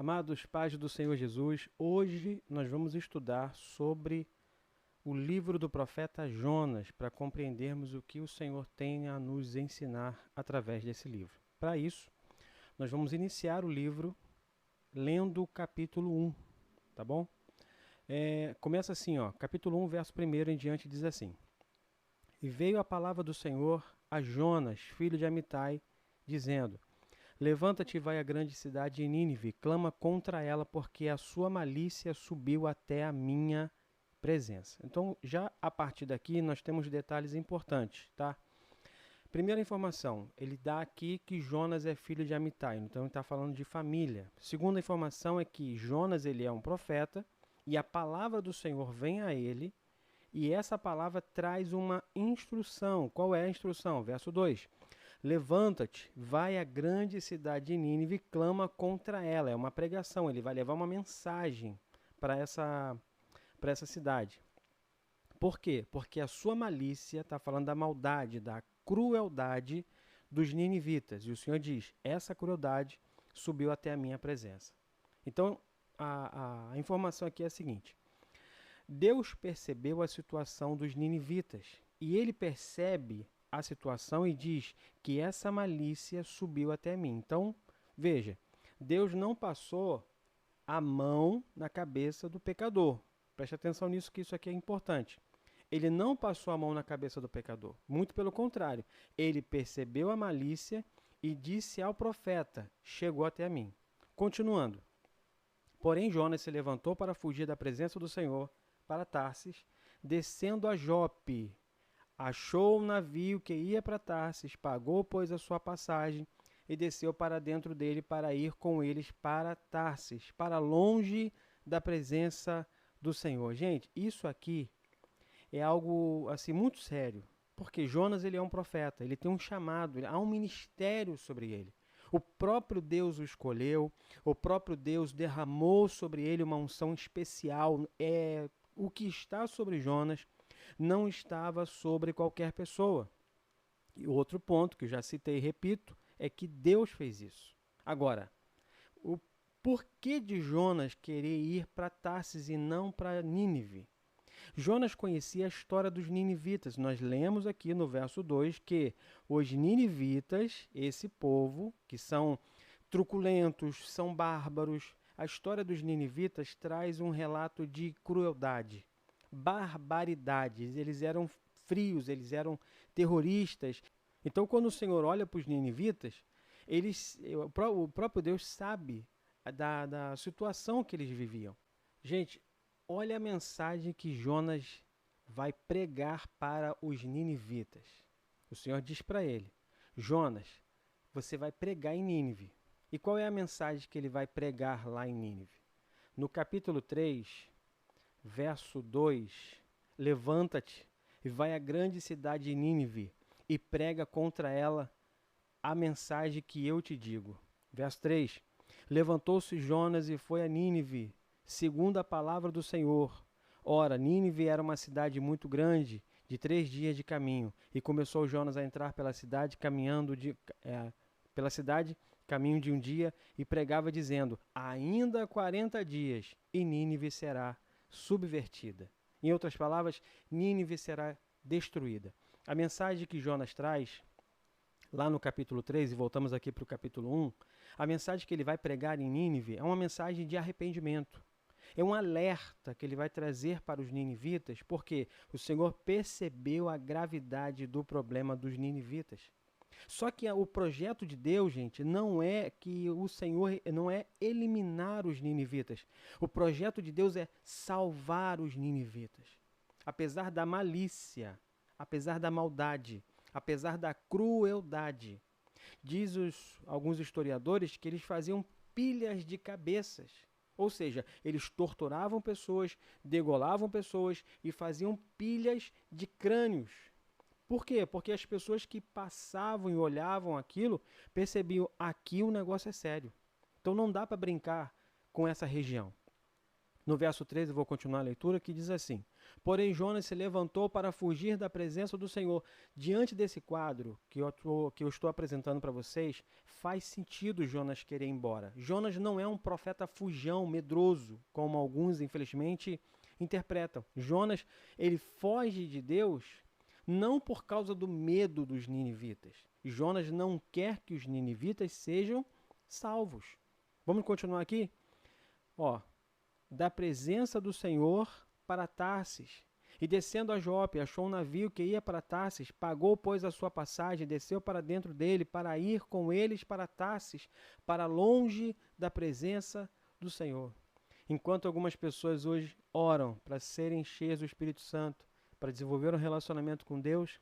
Amados pais do Senhor Jesus, hoje nós vamos estudar sobre o livro do profeta Jonas para compreendermos o que o Senhor tem a nos ensinar através desse livro. Para isso, nós vamos iniciar o livro lendo o capítulo 1, tá bom? Começa assim, capítulo 1, verso 1 em diante diz assim: E veio a palavra do Senhor a Jonas, filho de Amitai, dizendo: Levanta-te e vai à grande cidade de Nínive, clama contra ela, porque a sua malícia subiu até a minha presença. Então, já a partir daqui, nós temos detalhes importantes, tá? Primeira informação, ele dá aqui que Jonas é filho de Amitai, então ele está falando de família. Segunda informação é que Jonas ele é um profeta, e a palavra do Senhor vem a ele, e essa palavra traz uma instrução. Qual é a instrução? Verso 2. Levanta-te, vai à grande cidade de Nínive e clama contra ela. É uma pregação, ele vai levar uma mensagem para essa cidade. Por quê? Porque a sua malícia está falando da maldade, da crueldade dos ninivitas. E o Senhor diz, essa crueldade subiu até a minha presença. Então, a informação aqui é a seguinte: Deus percebeu a situação dos ninivitas e ele percebe a situação e diz que essa malícia subiu até mim. Então, veja, Deus não passou a mão na cabeça do pecador. Preste atenção nisso, que isso aqui é importante. Ele não passou a mão na cabeça do pecador. Muito pelo contrário. Ele percebeu a malícia e disse ao profeta: chegou até mim. Continuando. Porém, Jonas se levantou para fugir da presença do Senhor para Tarsis, descendo a Jope. Achou um navio que ia para Tarsis, pagou, pois, a sua passagem e desceu para dentro dele para ir com eles para Tarsis, para longe da presença do Senhor. Gente, isso aqui é algo assim muito sério, porque Jonas ele é um profeta, ele tem um chamado, há um ministério sobre ele. O próprio Deus o escolheu, o próprio Deus derramou sobre ele uma unção especial. O que está sobre Jonas não estava sobre qualquer pessoa. E outro ponto que eu já citei e repito é que Deus fez isso. Agora, o porquê de Jonas querer ir para Tarsis e não para Nínive? Jonas conhecia a história dos ninivitas. Nós lemos aqui no verso 2 que os ninivitas, esse povo, que são truculentos, são bárbaros, a história dos ninivitas traz um relato de crueldade, barbaridade. Eles eram frios, eles eram terroristas. Então, quando o Senhor olha para os ninivitas, o próprio Deus sabe da situação que eles viviam. Gente, olha a mensagem que Jonas vai pregar para os ninivitas. O Senhor diz para ele: Jonas, você vai pregar em Nínive. E qual é a mensagem que ele vai pregar lá em Nínive? No capítulo 3, verso 2, levanta-te e vai à grande cidade de Nínive e prega contra ela a mensagem que eu te digo. Verso 3, levantou-se Jonas e foi a Nínive, segundo a palavra do Senhor. Ora, Nínive era uma cidade muito grande, de 3 dias de caminho, e começou Jonas a entrar pela cidade, caminho de um dia, e pregava dizendo: ainda 40 dias, e Nínive será subvertida. Em outras palavras, Nínive será destruída. A mensagem que Jonas traz, lá no capítulo 3, e voltamos aqui para o capítulo 1, a mensagem que ele vai pregar em Nínive é uma mensagem de arrependimento. É um alerta que ele vai trazer para os ninivitas, porque o Senhor percebeu a gravidade do problema dos ninivitas. Só que o projeto de Deus, gente, não é que o Senhor não é eliminar os ninivitas. O projeto de Deus é salvar os ninivitas. Apesar da malícia, apesar da maldade, apesar da crueldade. Diz alguns historiadores que eles faziam pilhas de cabeças. Ou seja, eles torturavam pessoas, degolavam pessoas e faziam pilhas de crânios. Por quê? Porque as pessoas que passavam e olhavam aquilo percebiam: aqui o negócio é sério. Então não dá para brincar com essa região. No verso 13, eu vou continuar a leitura, que diz assim: Porém, Jonas se levantou para fugir da presença do Senhor. Diante desse quadro que eu estou apresentando para vocês, faz sentido Jonas querer ir embora. Jonas não é um profeta fujão, medroso, como alguns, infelizmente, interpretam. Jonas, ele foge de Deus não por causa do medo dos ninivitas. Jonas não quer que os ninivitas sejam salvos. Vamos continuar aqui? Ó, da presença do Senhor para Tarsis. E descendo a Jope, achou um navio que ia para Tarsis, pagou, pois, a sua passagem, desceu para dentro dele, para ir com eles para Tarsis, para longe da presença do Senhor. Enquanto algumas pessoas hoje oram para serem cheias do Espírito Santo, para desenvolver um relacionamento com Deus,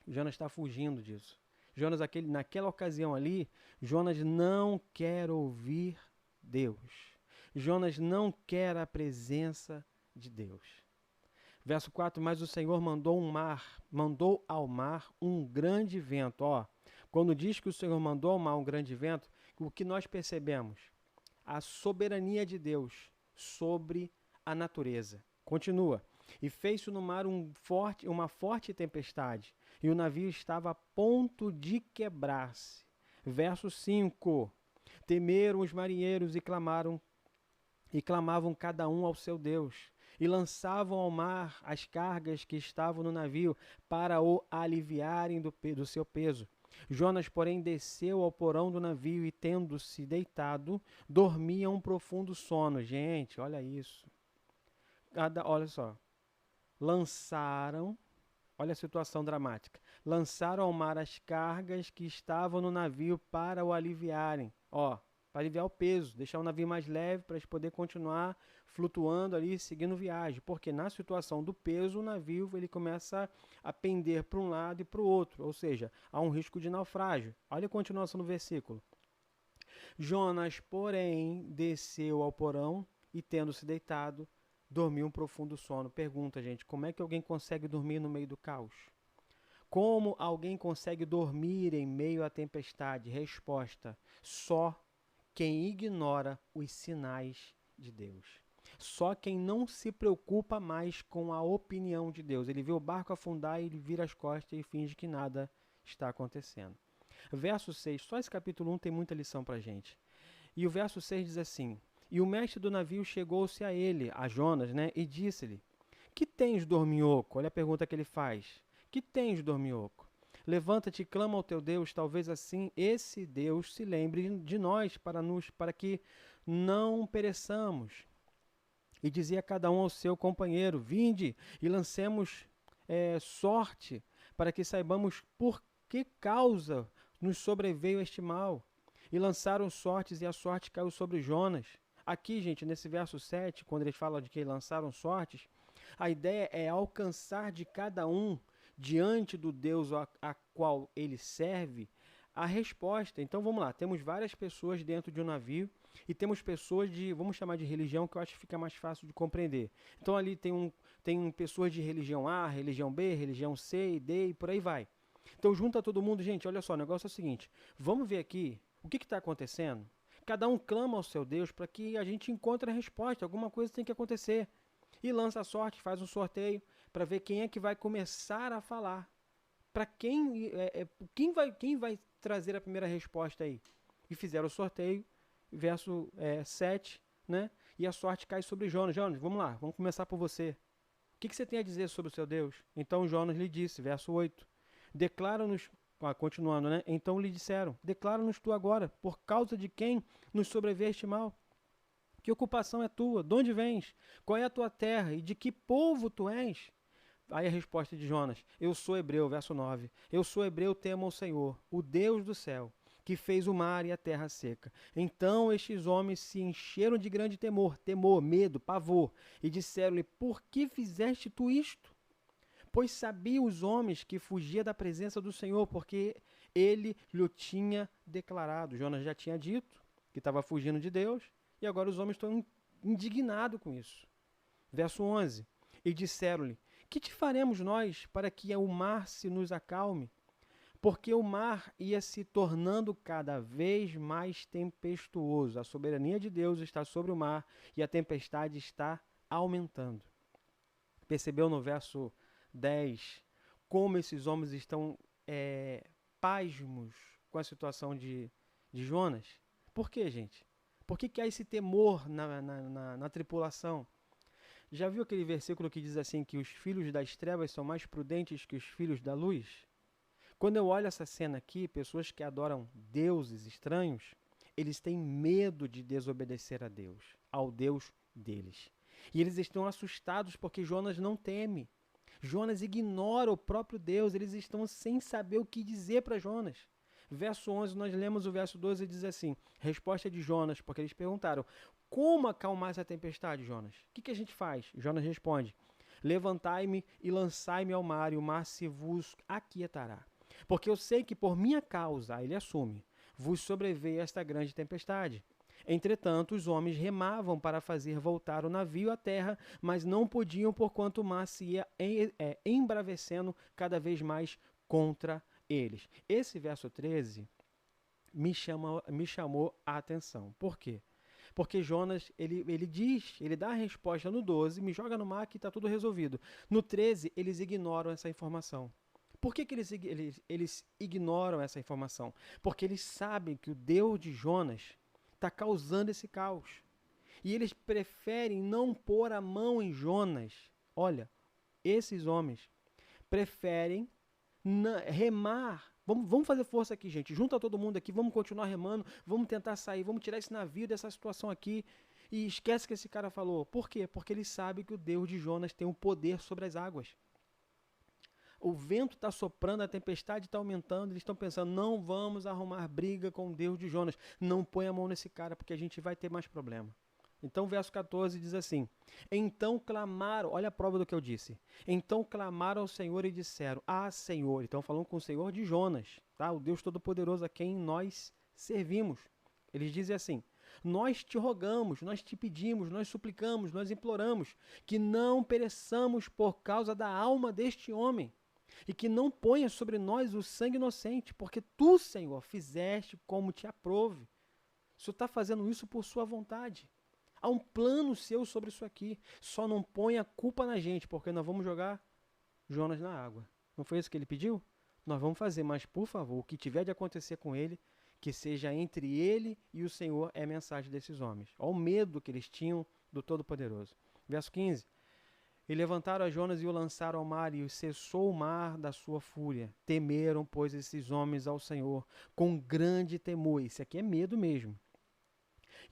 Jonas está fugindo disso. Jonas, naquela ocasião ali, Jonas não quer ouvir Deus. Jonas não quer a presença de Deus. Verso 4, mas o Senhor mandou ao mar um grande vento. Ó, quando diz que o Senhor mandou ao mar um grande vento, o que nós percebemos? A soberania de Deus sobre a natureza. Continua. E fez-se no mar uma forte tempestade, e o navio estava a ponto de quebrar-se. Verso 5. Temeram os marinheiros e clamavam cada um ao seu Deus, e lançavam ao mar as cargas que estavam no navio para o aliviarem do seu peso. Jonas, porém, desceu ao porão do navio e, tendo-se deitado, dormia um profundo sono. Gente, olha isso. Olha só. Olha a situação dramática. Lançaram ao mar as cargas que estavam no navio para o aliviarem. Ó, para aliviar o peso, deixar o navio mais leve para eles poderem continuar flutuando ali, seguindo viagem. Porque na situação do peso, o navio ele começa a pender para um lado e para o outro. Ou seja, há um risco de naufrágio. Olha a continuação do versículo. Jonas, porém, desceu ao porão e, tendo-se deitado, dormiu um profundo sono. Pergunta, gente, como é que alguém consegue dormir no meio do caos? Como alguém consegue dormir em meio à tempestade? Resposta: só quem ignora os sinais de Deus. Só quem não se preocupa mais com a opinião de Deus. Ele vê o barco afundar e ele vira as costas e finge que nada está acontecendo. Verso 6, só esse capítulo 1 tem muita lição para a gente. E o verso 6 diz assim: E o mestre do navio chegou-se a ele, a Jonas, né, e disse-lhe: Que tens, dorminhoco? Olha a pergunta que ele faz. Que tens, dorminhoco? Levanta-te e clama ao teu Deus, talvez assim esse Deus se lembre de nós, para que não pereçamos. E dizia cada um ao seu companheiro: Vinde e lancemos sorte, para que saibamos por que causa nos sobreveio este mal. E lançaram sortes, e a sorte caiu sobre Jonas. Aqui, gente, nesse verso 7, quando eles falam de que lançaram sortes, a ideia é alcançar de cada um, diante do Deus a qual ele serve, a resposta. Então vamos lá, temos várias pessoas dentro de um navio e temos pessoas vamos chamar de religião, que eu acho que fica mais fácil de compreender. Então ali tem pessoas de religião A, religião B, religião C e D e por aí vai. Então junta todo mundo, gente, olha só, o negócio é o seguinte, vamos ver aqui o que está acontecendo. Cada um clama ao seu Deus para que a gente encontre a resposta, alguma coisa tem que acontecer. E lança a sorte, faz um sorteio para ver quem é que vai começar a falar. Para quem vai trazer a primeira resposta aí? E fizeram o sorteio, verso 7, né? E a sorte cai sobre Jonas. Jonas, vamos lá, vamos começar por você. O que você tem a dizer sobre o seu Deus? Então Jonas lhe disse, verso 8, declara-nos, continuando, né? Então lhe disseram, declara-nos tu agora, por causa de quem nos sobreveio este mal? Que ocupação é tua? De onde vens? Qual é a tua terra? E de que povo tu és? Aí a resposta de Jonas: Eu sou hebreu, verso 9. Eu sou hebreu, temo ao Senhor, o Deus do céu, que fez o mar e a terra seca. Então estes homens se encheram de grande temor, medo, pavor, e disseram-lhe: Por que fizeste tu isto? Pois sabiam os homens que fugia da presença do Senhor, porque ele lhe tinha declarado. Jonas já tinha dito que estava fugindo de Deus, e agora os homens estão indignados com isso. Verso 11. E disseram-lhe: Que te faremos nós para que o mar se nos acalme? porque o mar ia se tornando cada vez mais tempestuoso. A soberania de Deus está sobre o mar e a tempestade está aumentando. Percebeu no verso 10 como esses homens estão pasmos com a situação de Jonas? Por quê, gente? Por que há esse temor na tripulação? Já viu aquele versículo que diz assim que os filhos das trevas são mais prudentes que os filhos da luz? Quando eu olho essa cena aqui, pessoas que adoram deuses estranhos, eles têm medo de desobedecer a Deus, ao Deus deles. E eles estão assustados porque Jonas não teme. Jonas ignora o próprio Deus, eles estão sem saber o que dizer para Jonas. Verso 11, nós lemos o verso 12 e diz assim, resposta de Jonas, porque eles perguntaram, como acalmar essa tempestade, Jonas? O que a gente faz? Jonas responde, levantai-me e lançai-me ao mar, e o mar se vos aquietará. Porque eu sei que por minha causa, ele assume, vos sobreveio esta grande tempestade. Entretanto, os homens remavam para fazer voltar o navio à terra, mas não podiam, porquanto o mar se ia embravecendo cada vez mais contra eles. Esse verso 13 me chamou a atenção. Por quê? Porque Jonas, ele dá a resposta no 12, me joga no mar que está tudo resolvido. No 13, eles ignoram essa informação. Por que eles ignoram essa informação? Porque eles sabem que o Deus de Jonas está causando esse caos. E eles preferem não pôr a mão em Jonas. Olha, esses homens preferem remar. Vamos fazer força aqui, gente. Junta todo mundo aqui, vamos continuar remando, vamos tentar sair, vamos tirar esse navio dessa situação aqui. E esquece que esse cara falou. Por quê? Porque ele sabe que o Deus de Jonas tem um poder sobre as águas. O vento está soprando, a tempestade está aumentando, eles estão pensando, não vamos arrumar briga com o Deus de Jonas, não põe a mão nesse cara, porque a gente vai ter mais problema. Então o verso 14 diz assim, então clamaram, olha a prova do que eu disse, então clamaram ao Senhor e disseram, Senhor, então falando com o Senhor de Jonas, tá? O Deus Todo-Poderoso a quem nós servimos. Eles dizem assim, nós te rogamos, nós te pedimos, nós suplicamos, nós imploramos, que não pereçamos por causa da alma deste homem, e que não ponha sobre nós o sangue inocente, porque tu, Senhor, fizeste como te aprouve. O Senhor está fazendo isso por sua vontade. Há um plano seu sobre isso aqui. Só não ponha a culpa na gente, porque nós vamos jogar Jonas na água. Não foi isso que ele pediu? Nós vamos fazer, mas por favor, o que tiver de acontecer com ele, que seja entre ele e o Senhor, é a mensagem desses homens. Olha o medo que eles tinham do Todo-Poderoso. Verso 15. E levantaram a Jonas e o lançaram ao mar, e cessou o mar da sua fúria. Temeram, pois, esses homens ao Senhor, com grande temor. Isso aqui é medo mesmo.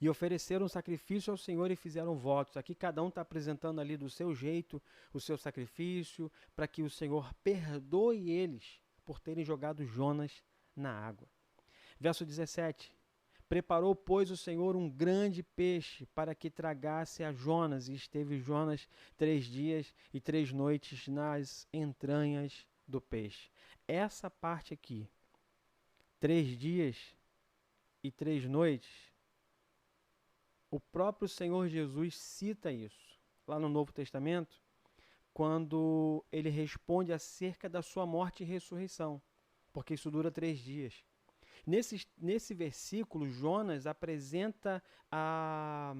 E ofereceram sacrifício ao Senhor e fizeram votos. Aqui cada um está apresentando ali do seu jeito o seu sacrifício, para que o Senhor perdoe eles por terem jogado Jonas na água. Verso 17. Preparou, pois, o Senhor um grande peixe para que tragasse a Jonas, e esteve Jonas 3 dias e 3 noites nas entranhas do peixe. Essa parte aqui, 3 dias e 3 noites, o próprio Senhor Jesus cita isso lá no Novo Testamento, quando ele responde acerca da sua morte e ressurreição, porque isso dura 3 dias. Nesse versículo, Jonas apresenta a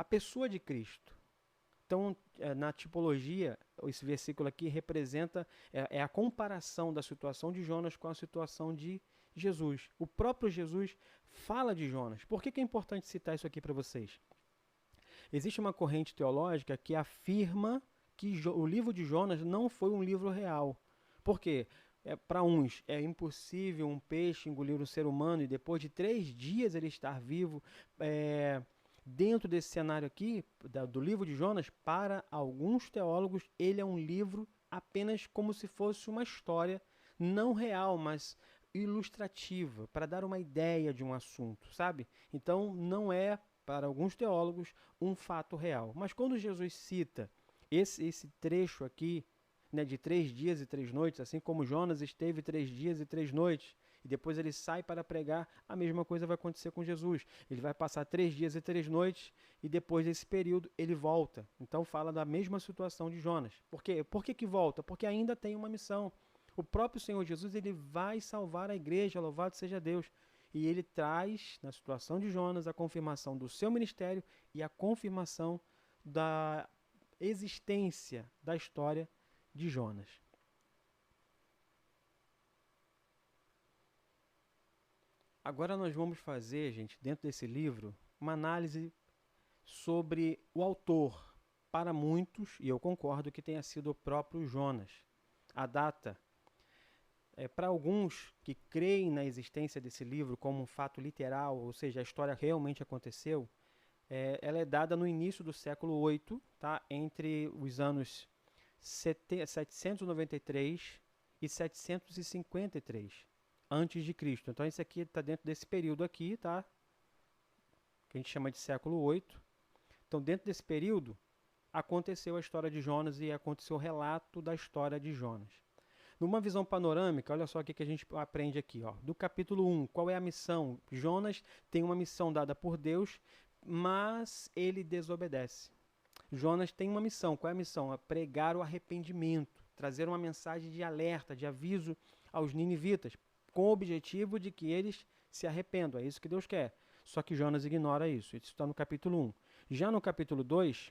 pessoa de Cristo. Então, na tipologia, esse versículo aqui representa a comparação da situação de Jonas com a situação de Jesus. O próprio Jesus fala de Jonas. Por que é importante citar isso aqui para vocês? Existe uma corrente teológica que afirma que o livro de Jonas não foi um livro real. Por quê? Para uns, é impossível um peixe engolir um ser humano e depois de 3 dias ele estar vivo. Dentro desse cenário aqui, do livro de Jonas, para alguns teólogos, ele é um livro apenas como se fosse uma história não real, mas ilustrativa, para dar uma ideia de um assunto, sabe? Então, não é, para alguns teólogos, um fato real. Mas quando Jesus cita esse trecho aqui, né, de 3 dias e 3 noites, assim como Jonas esteve 3 dias e 3 noites, e depois ele sai para pregar, a mesma coisa vai acontecer com Jesus. Ele vai passar 3 dias e 3 noites, e depois desse período ele volta. Então fala da mesma situação de Jonas. Por quê? Por que volta? Porque ainda tem uma missão. O próprio Senhor Jesus, ele vai salvar a igreja, louvado seja Deus. E ele traz, na situação de Jonas, a confirmação do seu ministério e a confirmação da existência da história de Jonas. Agora nós vamos fazer, gente, dentro desse livro, uma análise sobre o autor. Para muitos, e eu concordo que tenha sido o próprio Jonas. A data, para alguns que creem na existência desse livro como um fato literal, ou seja, a história realmente aconteceu, ela é dada no início do século VIII, tá? Entre os anos 793 e 753 antes de Cristo. Então isso aqui está dentro desse período aqui, tá? Que a gente chama de século VIII. Então dentro desse período aconteceu a história de Jonas e aconteceu o relato da história de Jonas. Numa visão panorâmica, olha só o que a gente aprende aqui, ó. Do capítulo 1, qual é a missão? Jonas tem uma missão dada por Deus, mas ele desobedece. Jonas tem uma missão. Qual é a missão? É pregar o arrependimento, trazer uma mensagem de alerta, de aviso aos ninivitas, com o objetivo de que eles se arrependam. É isso que Deus quer. Só que Jonas ignora isso. Isso está no capítulo 1. Já no capítulo 2,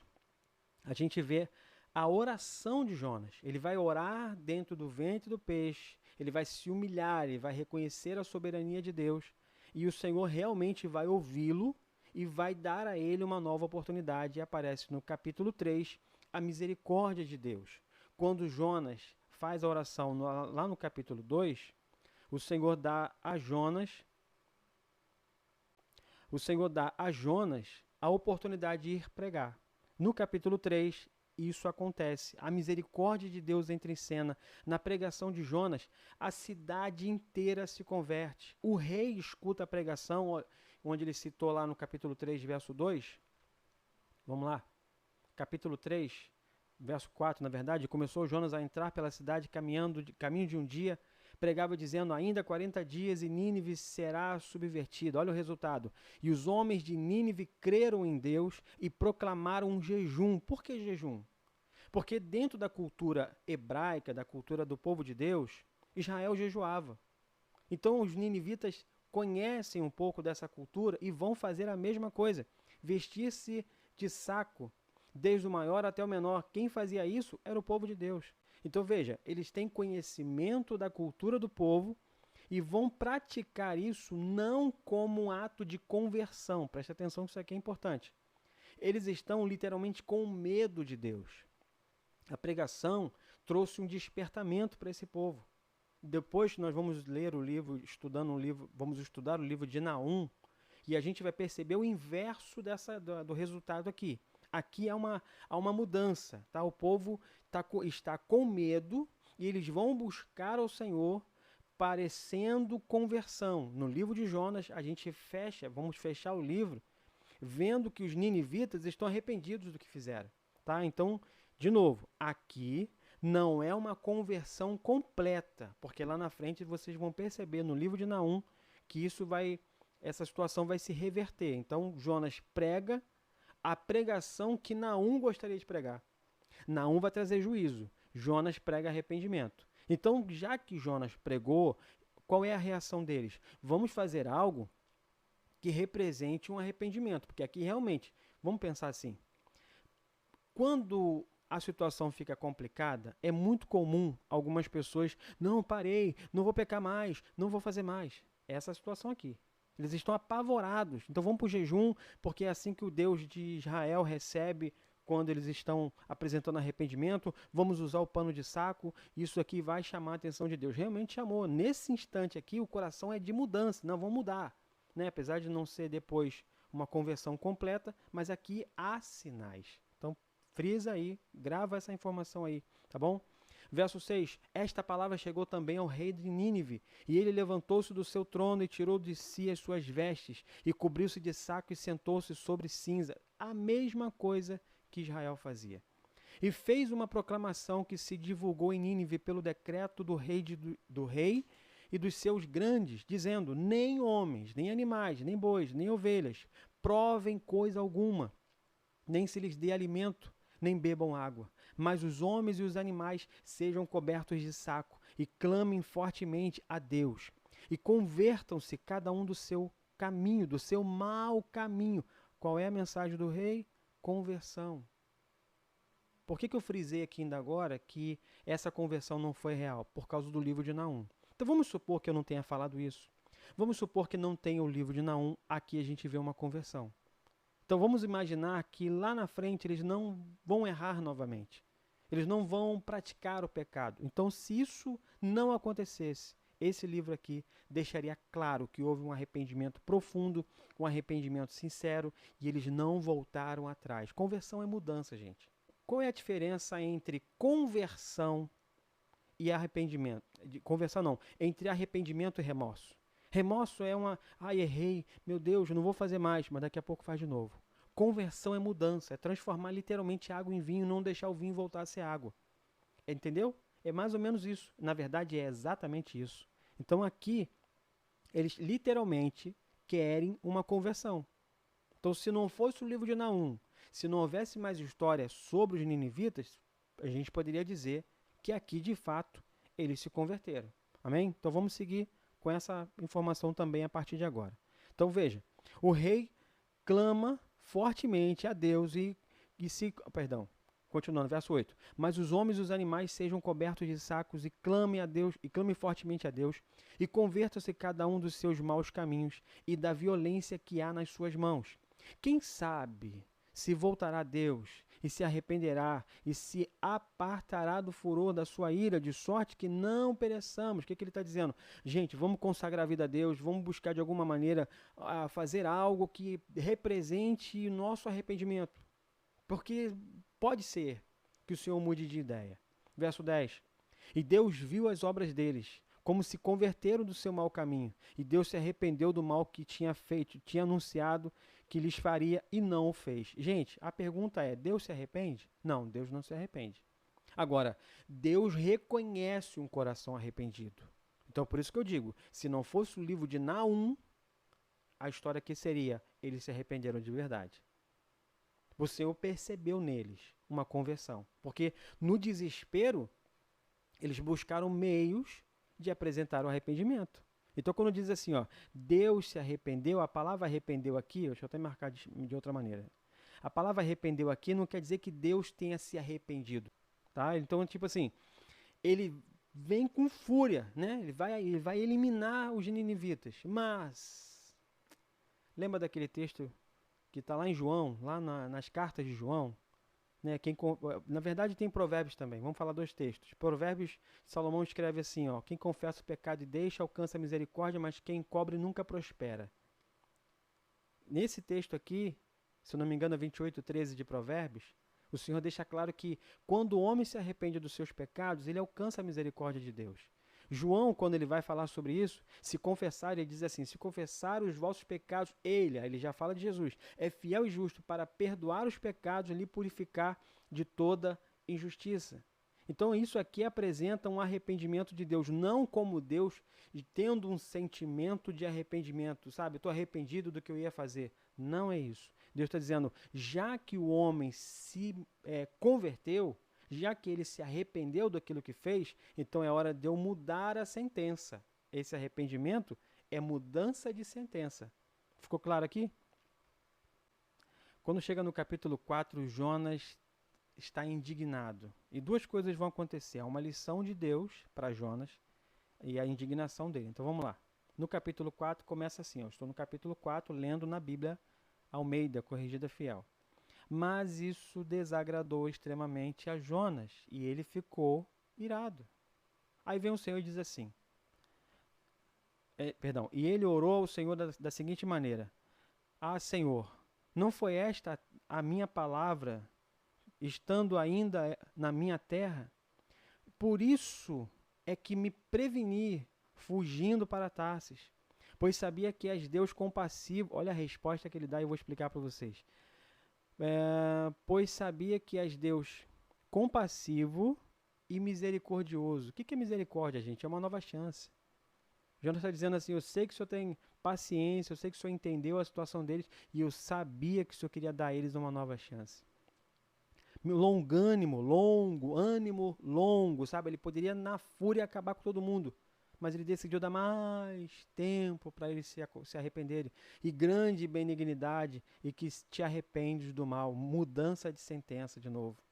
a gente vê a oração de Jonas. Ele vai orar dentro do ventre do peixe, ele vai se humilhar, ele vai reconhecer a soberania de Deus, e o Senhor realmente vai ouvi-lo e vai dar a ele uma nova oportunidade. E aparece no capítulo 3 a misericórdia de Deus. Quando Jonas faz a oração lá no capítulo 2, o Senhor dá a Jonas a oportunidade de ir pregar. No capítulo 3, isso acontece. A misericórdia de Deus entra em cena. Na pregação de Jonas, a cidade inteira se converte. O rei escuta a pregação, onde ele citou lá no capítulo 3, verso 2. Vamos lá. Capítulo 3, verso 4, na verdade. Começou Jonas a entrar pela cidade, caminho de um dia. Pregava dizendo, ainda 40 dias e Nínive será subvertida. Olha o resultado. E os homens de Nínive creram em Deus e proclamaram um jejum. Por que jejum? Porque dentro da cultura hebraica, da cultura do povo de Deus, Israel jejuava. Então os ninivitas conhecem um pouco dessa cultura e vão fazer a mesma coisa. Vestir-se de saco, desde o maior até o menor. Quem fazia isso era o povo de Deus. Então veja, eles têm conhecimento da cultura do povo e vão praticar isso não como um ato de conversão. Preste atenção que isso aqui é importante. Eles estão literalmente com medo de Deus. A pregação trouxe um despertamento para esse povo. Depois nós vamos ler o livro, vamos estudar o livro de Naum, e a gente vai perceber o inverso do resultado aqui. Aqui há uma mudança, tá? O povo está com medo e eles vão buscar ao Senhor parecendo conversão. No livro de Jonas, vamos fechar o livro, vendo que os ninivitas estão arrependidos do que fizeram, tá? Então, de novo, aqui não é uma conversão completa, porque lá na frente vocês vão perceber no livro de Naum que essa situação vai se reverter. Então, Jonas prega a pregação que Naum gostaria de pregar. Naum vai trazer juízo. Jonas prega arrependimento. Então, já que Jonas pregou, qual é a reação deles? Vamos fazer algo que represente um arrependimento. Porque aqui realmente, vamos pensar assim, quando a situação fica complicada, é muito comum algumas pessoas, não, parei, não vou pecar mais, não vou fazer mais. Essa é a situação aqui. Eles estão apavorados. Então vamos para o jejum, porque é assim que o Deus de Israel recebe quando eles estão apresentando arrependimento. Vamos usar o pano de saco. Isso aqui vai chamar a atenção de Deus. Realmente chamou. Nesse instante aqui, o coração é de mudança. Não, vamos mudar. Né? Apesar de não ser depois uma conversão completa, mas aqui há sinais. Então, frisa aí, grava essa informação aí, tá bom? Verso 6, esta palavra chegou também ao rei de Nínive, e ele levantou-se do seu trono e tirou de si as suas vestes, e cobriu-se de saco e sentou-se sobre cinza, a mesma coisa que Israel fazia. E fez uma proclamação que se divulgou em Nínive pelo decreto do rei e dos seus grandes, dizendo, nem homens, nem animais, nem bois, nem ovelhas, provem coisa alguma, nem se lhes dê alimento, nem bebam água, mas os homens e os animais sejam cobertos de saco, e clamem fortemente a Deus. E convertam-se cada um do seu caminho, do seu mau caminho. Qual é a mensagem do rei? Conversão. Por que eu frisei aqui ainda agora que essa conversão não foi real? Por causa do livro de Naum. Então vamos supor que eu não tenha falado isso. Vamos supor que não tenha o livro de Naum, aqui a gente vê uma conversão. Então vamos imaginar que lá na frente eles não vão errar novamente. Eles não vão praticar o pecado. Então, se isso não acontecesse, esse livro aqui deixaria claro que houve um arrependimento profundo, um arrependimento sincero, e eles não voltaram atrás. Conversão é mudança, gente. Qual é a diferença entre conversão e arrependimento? Conversão não, entre arrependimento e remorso. Remorso é errei, meu Deus, eu não vou fazer mais, mas daqui a pouco faz de novo. Conversão é mudança, é transformar literalmente água em vinho, não deixar o vinho voltar a ser água. Entendeu? É mais ou menos isso. Na verdade, é exatamente isso. Então aqui, eles literalmente querem uma conversão. Então, se não fosse o livro de Naum, se não houvesse mais história sobre os ninivitas, a gente poderia dizer que aqui, de fato, eles se converteram. Amém? Então, vamos seguir com essa informação também a partir de agora. Então, veja, o rei clama fortemente a Deus continuando, verso 8. Mas os homens e os animais sejam cobertos de sacos e clame a Deus, e clame fortemente a Deus, e converta-se cada um dos seus maus caminhos e da violência que há nas suas mãos. Quem sabe se voltará a Deus e se arrependerá e se apartará do furor da sua ira, de sorte que não pereçamos. O que ele está dizendo? Gente, vamos consagrar a vida a Deus, vamos buscar de alguma maneira fazer algo que represente o nosso arrependimento. Porque pode ser que o Senhor mude de ideia. Verso 10. E Deus viu as obras deles, como se converteram do seu mau caminho. E Deus se arrependeu do mal que tinha feito, tinha anunciado que lhes faria e não o fez. Gente, a pergunta é, Deus se arrepende? Não, Deus não se arrepende. Agora, Deus reconhece um coração arrependido. Então, por isso que eu digo, se não fosse o livro de Naum, a história aqui seria, eles se arrependeram de verdade. O Senhor percebeu neles uma conversão. Porque no desespero, eles buscaram meios de apresentar o arrependimento. Então, quando diz assim, Deus se arrependeu, a palavra arrependeu aqui, deixa eu até marcar de outra maneira. A palavra arrependeu aqui não quer dizer que Deus tenha se arrependido. Tá? Então, tipo assim, ele vem com fúria, né? Ele vai eliminar os ninivitas. Mas, lembra daquele texto que está lá em João, lá nas cartas de João, né? Na verdade tem Provérbios também, vamos falar dois textos. Provérbios, Salomão escreve assim, quem confessa o pecado e deixa, alcança a misericórdia, mas quem encobre nunca prospera. Nesse texto aqui, se eu não me engano, 28:13 de Provérbios, o Senhor deixa claro que quando o homem se arrepende dos seus pecados, ele alcança a misericórdia de Deus. João, quando ele vai falar sobre isso, se confessar, ele diz assim, se confessar os vossos pecados, ele já fala de Jesus, é fiel e justo para perdoar os pecados e lhe purificar de toda injustiça. Então isso aqui apresenta um arrependimento de Deus, não como Deus tendo um sentimento de arrependimento, sabe? Estou arrependido do que eu ia fazer. Não é isso. Deus está dizendo, já que o homem se converteu, já que ele se arrependeu daquilo que fez, então é hora de eu mudar a sentença. Esse arrependimento é mudança de sentença. Ficou claro aqui? Quando chega no capítulo 4, Jonas está indignado. E duas coisas vão acontecer. Há uma lição de Deus para Jonas e a indignação dele. Então vamos lá. No capítulo 4 começa assim. Eu estou no capítulo 4 lendo na Bíblia Almeida, Corrigida Fiel. Mas isso desagradou extremamente a Jonas e ele ficou irado. Aí vem o Senhor e diz assim, e ele orou ao Senhor da seguinte maneira, Senhor, não foi esta a minha palavra, estando ainda na minha terra? Por isso é que me preveni, fugindo para Tarsis, pois sabia que és Deus compassivo. Olha a resposta que ele dá e eu vou explicar para vocês. Pois sabia que és Deus compassivo e misericordioso. O que é misericórdia, gente? É uma nova chance. Jonas está dizendo assim, eu sei que o Senhor tem paciência, eu sei que o Senhor entendeu a situação deles e eu sabia que o Senhor queria dar a eles uma nova chance. longânimo, longo, ânimo longo, sabe? Ele poderia, na fúria, acabar com todo mundo. Mas ele decidiu dar mais tempo para eles se arrependerem. E grande benignidade, e que te arrependes do mal. Mudança de sentença de novo.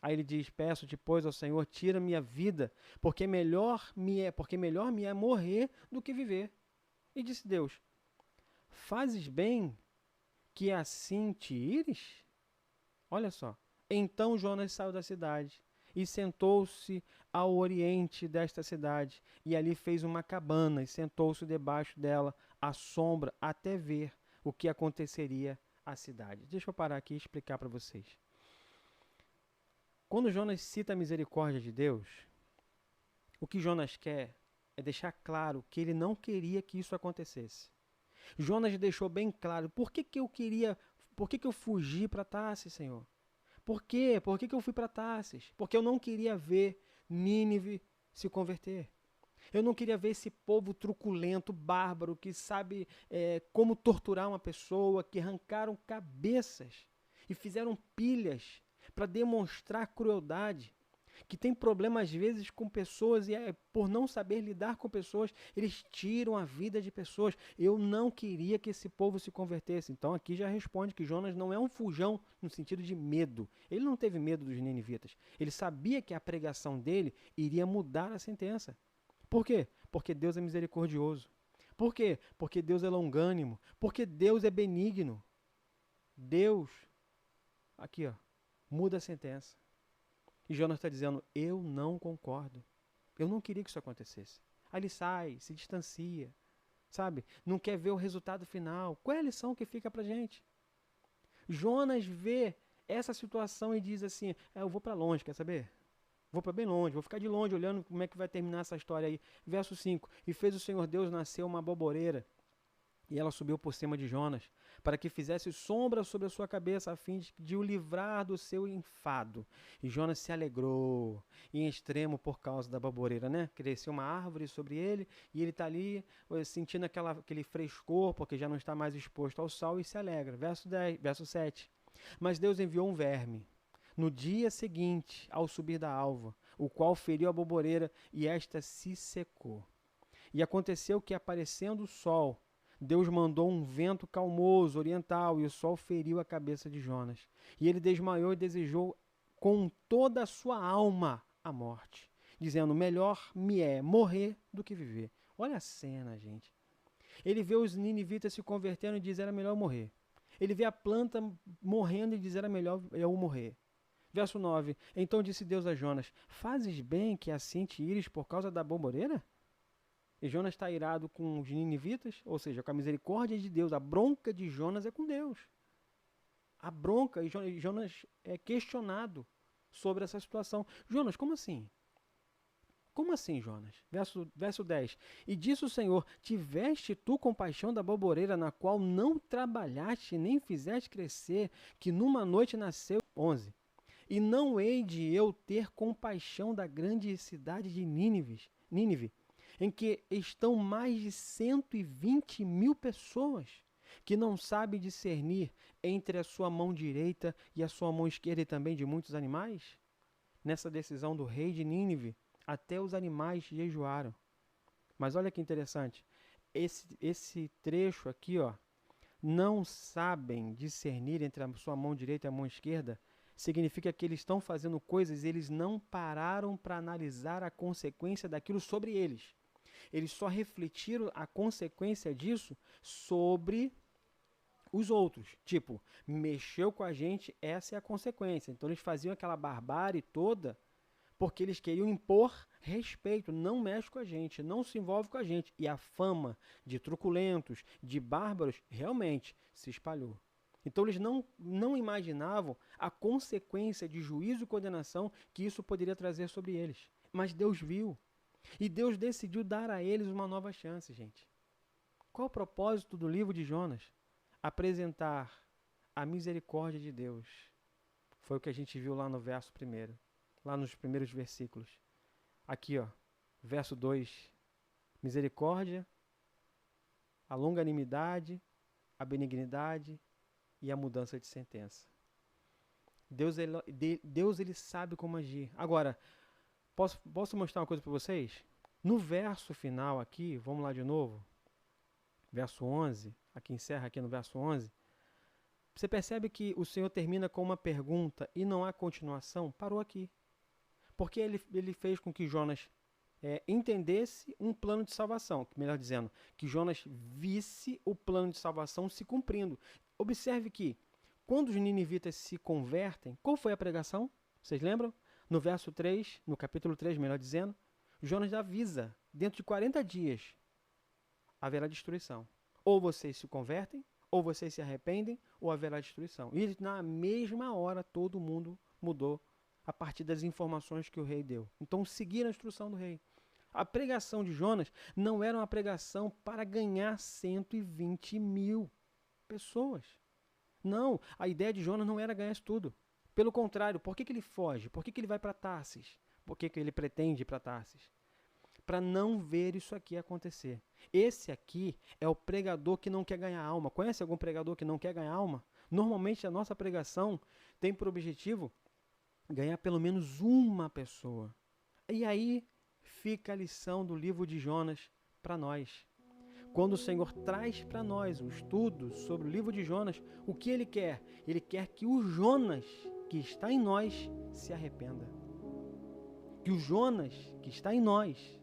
Aí ele diz: peço-te, pois, ao Senhor, tira minha vida, porque melhor me é morrer do que viver. E disse Deus: fazes bem que assim te ires? Olha só. Então Jonas saiu da cidade e sentou-se ao oriente desta cidade, e ali fez uma cabana e sentou-se debaixo dela, à sombra, até ver o que aconteceria à cidade. Deixa eu parar aqui e explicar para vocês. Quando Jonas cita a misericórdia de Deus, o que Jonas quer é deixar claro que ele não queria que isso acontecesse. Jonas deixou bem claro: por que eu fugi para Tarsis, Senhor? Por quê? Por que eu fui para Tarsis? Porque eu não queria ver Nínive se converter. Eu não queria ver esse povo truculento, bárbaro, que sabe como torturar uma pessoa, que arrancaram cabeças e fizeram pilhas para demonstrar crueldade, que tem problema às vezes com pessoas e por não saber lidar com pessoas, eles tiram a vida de pessoas. Eu não queria que esse povo se convertesse. Então aqui já responde que Jonas não é um fujão no sentido de medo. Ele não teve medo dos ninivitas. Ele sabia que a pregação dele iria mudar a sentença. Por quê? Porque Deus é misericordioso. Por quê? Porque Deus é longânimo. Porque Deus é benigno. Deus, aqui ó, muda a sentença. E Jonas está dizendo: eu não concordo. Eu não queria que isso acontecesse. Aí ele sai, se distancia, sabe? Não quer ver o resultado final. Qual é a lição que fica pra gente? Jonas vê essa situação e diz assim: eu vou para longe, quer saber? Vou para bem longe, vou ficar de longe olhando como é que vai terminar essa história aí. Verso 5: e fez o Senhor Deus nascer uma aboboreira, e ela subiu por cima de Jonas, para que fizesse sombra sobre a sua cabeça, a fim de o livrar do seu enfado. E Jonas se alegrou em extremo por causa da baboreira, né? Cresceu uma árvore sobre ele, e ele está ali sentindo aquele frescor, porque já não está mais exposto ao sol, e se alegra. Verso 7. Mas Deus enviou um verme no dia seguinte, ao subir da alva, o qual feriu a baboreira, e esta se secou. E aconteceu que, aparecendo o sol, Deus mandou um vento calmoso, oriental, e o sol feriu a cabeça de Jonas. E ele desmaiou e desejou com toda a sua alma a morte, dizendo: melhor me é morrer do que viver. Olha a cena, gente. Ele vê os ninivitas se convertendo e diz: era melhor morrer. Ele vê a planta morrendo e diz: era melhor eu morrer. Verso 9. Então disse Deus a Jonas: fazes bem que assim te ires por causa da bomboreira? E Jonas está irado com os ninivitas, ou seja, com a misericórdia de Deus. A bronca de Jonas é com Deus. A bronca, e Jonas é questionado sobre essa situação. Jonas, como assim? Como assim, Jonas? Verso 10. E disse o Senhor: tiveste tu compaixão da baboreira, na qual não trabalhaste nem fizeste crescer, que numa noite nasceu. 11. E não hei de eu ter compaixão da grande cidade de Nínive, em que estão mais de 120.000 pessoas, que não sabe discernir entre a sua mão direita e a sua mão esquerda, e também de muitos animais? Nessa decisão do rei de Nínive, até os animais jejuaram. Mas olha que interessante, esse trecho aqui, ó, não sabem discernir entre a sua mão direita e a mão esquerda, significa que eles estão fazendo coisas e eles não pararam para analisar a consequência daquilo sobre eles. Eles só refletiram a consequência disso sobre os outros. Tipo, mexeu com a gente, essa é a consequência. Então eles faziam aquela barbárie toda porque eles queriam impor respeito. Não mexe com a gente, não se envolve com a gente. E a fama de truculentos, de bárbaros, realmente se espalhou. Então eles não imaginavam a consequência de juízo e condenação que isso poderia trazer sobre eles. Mas Deus viu. E Deus decidiu dar a eles uma nova chance, gente. Qual o propósito do livro de Jonas? Apresentar a misericórdia de Deus. Foi o que a gente viu lá no verso 1, lá nos primeiros versículos. Aqui, ó, verso 2. Misericórdia, a longanimidade, a benignidade e a mudança de sentença. Deus ele sabe como agir. Agora, posso mostrar uma coisa para vocês? No verso final aqui, vamos lá de novo, verso 11, aqui encerra aqui no verso 11, você percebe que o Senhor termina com uma pergunta e não há continuação? Parou aqui. Porque ele fez com que Jonas entendesse um plano de salvação, melhor dizendo, que Jonas visse o plano de salvação se cumprindo. Observe que, quando os ninivitas se convertem, qual foi a pregação? Vocês lembram? No verso 3, no capítulo 3, melhor dizendo, Jonas avisa, dentro de 40 dias haverá destruição. Ou vocês se convertem, ou vocês se arrependem, ou haverá destruição. E na mesma hora todo mundo mudou a partir das informações que o rei deu. Então seguiram a instrução do rei. A pregação de Jonas não era uma pregação para ganhar 120 mil pessoas. Não, a ideia de Jonas não era ganhar isso tudo. Pelo contrário, por que ele foge? Por que ele vai para Tarsis? Por que ele pretende ir para Tarsis? Para não ver isso aqui acontecer. Esse aqui é o pregador que não quer ganhar alma. Conhece algum pregador que não quer ganhar alma? Normalmente a nossa pregação tem por objetivo ganhar pelo menos uma pessoa. E aí fica a lição do livro de Jonas para nós. Quando o Senhor traz para nós um estudo sobre o livro de Jonas, o que Ele quer? Ele quer que o Jonas que está em nós se arrependa. Que o Jonas que está em nós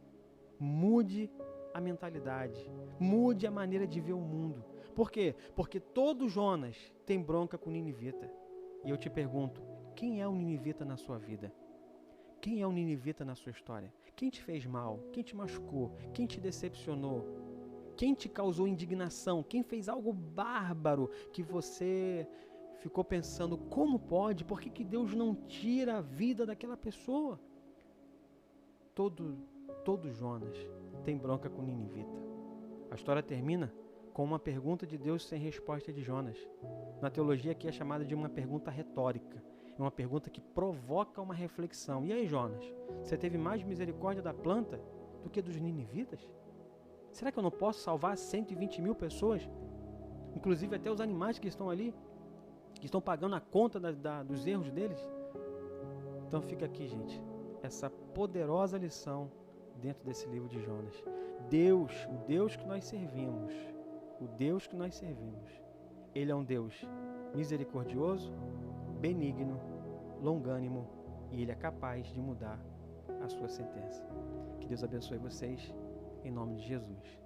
mude a mentalidade, mude a maneira de ver o mundo. Por quê? Porque todo Jonas tem bronca com o ninivita. E eu te pergunto, quem é o ninivita na sua vida? Quem é o ninivita na sua história? Quem te fez mal? Quem te machucou? Quem te decepcionou? Quem te causou indignação? Quem fez algo bárbaro que você ficou pensando, como pode? Por que Deus não tira a vida daquela pessoa? Todo Jonas tem bronca com ninivita. A história termina com uma pergunta de Deus sem resposta de Jonas. Na teologia aqui é chamada de uma pergunta retórica. É uma pergunta que provoca uma reflexão. E aí, Jonas, você teve mais misericórdia da planta do que dos ninivitas? Será que eu não posso salvar 120 mil pessoas? Inclusive até os animais que estão ali, que estão pagando a conta dos erros deles? Então fica aqui, gente, essa poderosa lição dentro desse livro de Jonas. Deus, o Deus que nós servimos, Ele é um Deus misericordioso, benigno, longânimo, e Ele é capaz de mudar a sua sentença. Que Deus abençoe vocês, em nome de Jesus.